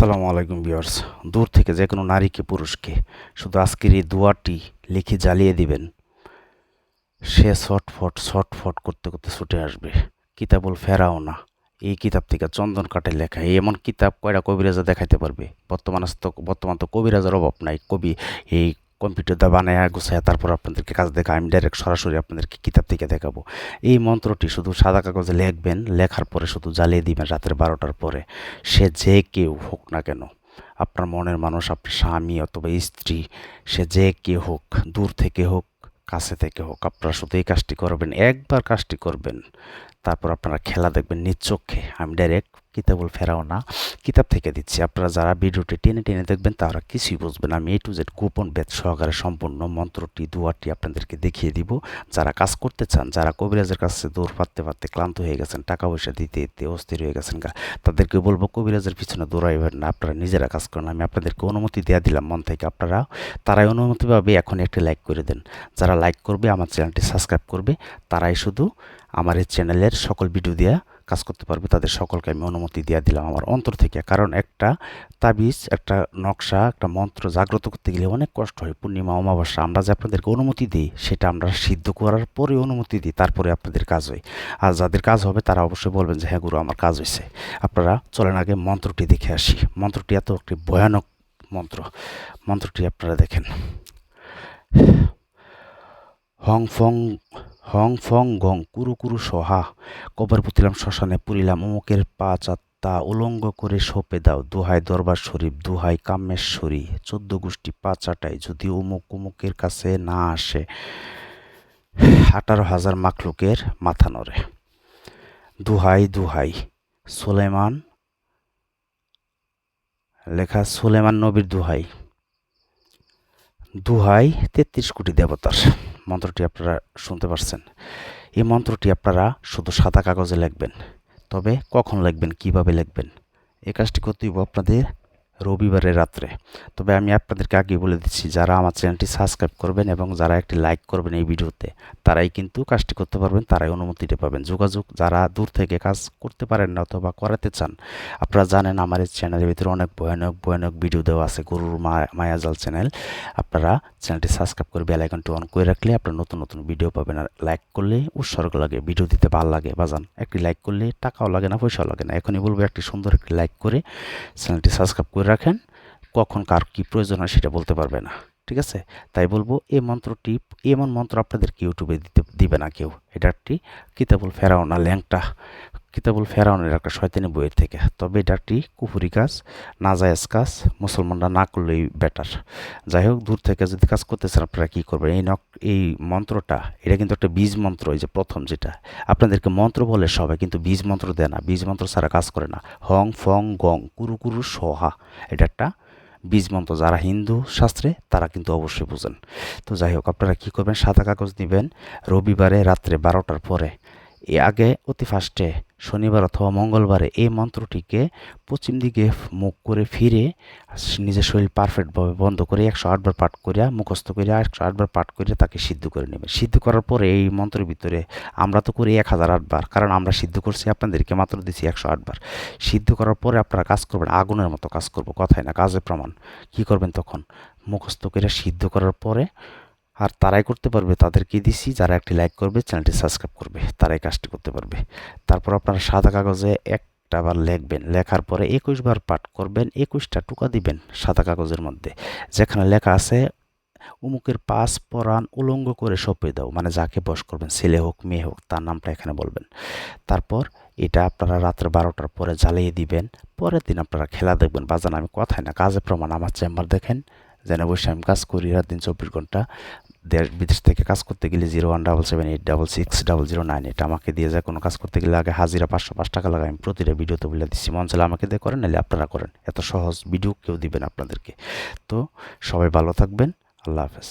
আসসালামু আলাইকুম ভিউয়ার্স। দূর থেকে যে কোনো নারীকে পুরুষকে শুধু আজকের এই দোয়াটি লিখে জ্বালিয়ে দিবেন, সে ছটফট ছটফট করতে করতে ছুটে আসবে। কিতাবুল ফেরাওনা, এই কিতাব থেকে চন্দন কাঠের লেখা। এমন কিতাব কয়টা কবিরাজা দেখাইতে পারবে? বর্তমান তো কবিরাজের অভাব নাই। এই কম্পিউটার দা বানায় গুছায় তারপর আপনাদেরকে কাজ দেখা। আমি ডাইরেক্ট সরাসরি আপনাদেরকে কিতাব থেকে দেখাবো। এই মন্ত্রটি শুধু সাদা কাগজে লিখবেন, লেখার পরে শুধু জ্বালিয়ে দিবেন রাতের 12টার পরে। সে যে কেউ হোক না কেন, আপনার মনের মানুষ, আপনার স্বামী অথবা স্ত্রী, সে যে কেউ হোক, দূর থেকে হোক কাছে থেকে হোক, আপনারা শুধু এই কাজটি করবেন, একবার কাজটি করবেন, তারপর আপনারা খেলা দেখবেন নিজ চোখে। আমি ডাইরেক্ট কিতাবুল ফেরাওনা কিতাব থেকে দিচ্ছি। আপনারা যারা ভিডিওটি টেনে টেনে দেখবেন তারা কিছুই বুঝবেন। আমি A to Z গোপন বেদ সহকারে সম্পূর্ণ মন্ত্রটি দুয়ারটি আপনাদেরকে দেখিয়ে দিব। যারা কাজ করতে চান, যারা কবিরাজের কাছে দৌড় পাততে পারতে ক্লান্ত হয়ে গেছেন, টাকা পয়সা দিতে দিতে অস্থির হয়ে গেছেন, তাদেরকে বলবো কবিরাজের পিছনে দৌড়াইবেন না, আপনারা নিজেরা কাজ করেন। আমি আপনাদেরকে অনুমতি দেওয়া দিলাম মন থেকে, আপনারা তারাই অনুমতি পাবে। এখন একটি লাইক করে দেন। যারা লাইক করবে, আমার চ্যানেলটি সাবস্ক্রাইব করবে, তারাই শুধু আমার এই চ্যানেলের সকল ভিডিও দেওয়া কাজ করতে পারবে। তাদের সকলকে আমি অনুমতি দিয়ে দিলাম আমার অন্তর থেকে। কারণ একটা তাবিজ, একটা নকশা, একটা মন্ত্র জাগ্রত করতে গেলে অনেক কষ্ট হয়। পূর্ণিমা, অমাবস্যা আমরা যে আপনাদেরকে অনুমতি দিই, সেটা আমরা সিদ্ধ করার পরে অনুমতি দিই, তারপরে আপনাদের কাজ হয়। আর যাদের কাজ হবে তারা অবশ্যই বলবেন যে হ্যাঁ গুরু, আমার কাজ হয়েছে। আপনারা চলেন আগে মন্ত্রটি দেখে আসি। মন্ত্রটি এত একটি ভয়ানক মন্ত্র। মন্ত্রটি আপনারা দেখেন। হং ফং হং ফং গং কুরু কুরু সহা, কবর পুতিলাম শ্মশানে পুরিলাম অমুকের পা চাত্তা, উলঙ্গ করে সঁপে দাও দোহাই দরবার শরীফ, দোহাই কামেশ্বরী, 14 গোষ্ঠী পা চাটাই যদি অমুকের কাছে না আসে, 18,000 মাখলুকের মাথা নড়ে। দোহাই দোহাই সুলেমান, লেখা সুলেমান নবীর দোহাই, দোহাই 33 কোটি দেবতার। মন্ত্রটি আপনারা শুনতে পারছেন। এই মন্ত্রটি আপনারা শুধু সাদা কাগজে লিখবেন। তবে কখন লিখবেন, কিভাবে লিখবেন, এই কাজটি করতে হবে আপনাদের রবিবারের রাত্রে। তবে আমি আপনাদেরকে আগে বলে দিচ্ছি, যারা আমার চ্যানেলটি সাবস্ক্রাইব করবেন এবং যারা একটি লাইক করবেন এই ভিডিওতে, তারাই কিন্তু কাজটি করতে পারবেন, তারাই অনুমতিটা পাবেন। যোগাযোগ, যারা দূর থেকে কাজ করতে পারেন না অথবা করাতে চান, আপনারা জানেন আমার এই চ্যানেলের ভিতরে অনেক ভয়ানক ভয়ানক ভিডিও দেওয়া আছে, গরুর মায়াজাল চ্যানেল। আপনারা চ্যানেলটি সাবস্ক্রাইব করে বেল আইকনটি অন করে রাখলে আপনারা নতুন নতুন ভিডিও পাবেন। আর লাইক করলে উৎসর্গ লাগে, ভিডিও দিতে ভালো লাগে বাজান। একটি লাইক করলে টাকাও লাগে না, পয়সাও লাগে না। এখনই বলবো একটি সুন্দর একটি লাইক করে চ্যানেলটি সাবস্ক্রাইব করে রাখেন। কখন কার কী প্রয়োজন হয় সেটা বলতে পারবে না, ঠিক আছে? তাই বলবো এই মন্ত্রটি, এমন মন্ত্র আপনাদেরকে ইউটিউবে দিবে না কেউ। এটা একটি কিতাবুল ফেরাওনা ল্যাংটা, কিতাবুল ফেরাউনের একটা শয়তানি বইয়ের থেকে। তবে এটা একটি কুফুরি কাজ, নাজায়েজ কাজ, মুসলমানরা না করলেই বেটার। যাই হোক, দূর থেকে যদি কাজ করতেছেন আপনারা কী করবেন, এই মন্ত্রটা, এটা কিন্তু একটা বীজ মন্ত্র। এই যে প্রথম যেটা আপনাদেরকে মন্ত্র বলে সবাই, কিন্তু বীজ মন্ত্র দেয় না, বীজ মন্ত্র ছাড়া কাজ করে না। হং ফং গং কুরু কুরু সোহা, এটা একটা বীজ মন্ত্র। যারা হিন্দু শাস্ত্রে তারা কিন্তু অবশ্যই বুঝেন। তো যাই হোক, আপনারা কী করবেন, সাদা কাগজ নেবেন, রবিবারে রাত্রে 12টার পরে, এ আগে অতি ফার্স্টে শনিবার অথবা মঙ্গলবারে এই মন্ত্রটিকে পশ্চিম দিকে মুখ করে ফিরে নিজের শরীর পারফেক্টভাবে বন্ধ করে 108 বার পাঠ করিয়া, মুখস্থ করিয়া 108 বার পাঠ করে তাকে সিদ্ধ করে নেবেন। সিদ্ধ করার পরে এই মন্ত্রের ভিতরে আমরা তো করি 1008 বার, কারণ আমরা সিদ্ধ করছি, আপনাদেরকে মাত্র দিচ্ছি 108 বার। সিদ্ধ করার পরে আপনারা কাজ করবেন, আগুনের মতো কাজ করবো, কথাই না, কাজে প্রমাণ। কি করবেন তখন, মুখস্থ করে সিদ্ধ করার পরে, আর তারাই করতে পারবে, তাদেরকে দিছি, যারা একটি লাইক করবে, চ্যানেলটি সাবস্ক্রাইব করবে, তারাই কাজটি করতে পারবে। তারপর আপনারা সাদা কাগজে একটা বার লিখবেন, লেখার পরে 21 বার পাঠ করবেন, 21টা টুকা দিবেন সাদা কাগজের মধ্যে, যেখানে লেখা আছে অমুকের পাশ পরাণ উলঙ্গ করে সঁপে দাও, মানে যাকে বশ করবেন, ছেলে হোক মেয়ে হোক, তার নামটা এখানে বলবেন। তারপর এটা আপনারা রাত্রে 12টার পরে জ্বালিয়ে দিবেন। পরের দিন আপনারা খেলা দেখবেন বাজান। আমি কথাই না, কাজে প্রমাণ। আমার চেম্বার দেখেন, যেন বসে আমি কাজ করি রাত দিন 24 ঘন্টা। বিদেশ থেকে কাজ করতে গেলে 0177860009, এটা আমাকে দিয়ে যায়। কোনো কাজ করতে গেলে আগে হাজিরা 505 টাকা লাগাই। আমি প্রতিটা ভিডিওতে বলে দিচ্ছি, মন চাইলে আমাকে দিয়ে করেন, নাহলে আপনারা করেন। এত সহজ ভিডিও কেউ দিবেন আপনাদেরকে। তো সবাই ভালো থাকবেন, আল্লাহ হাফেজ।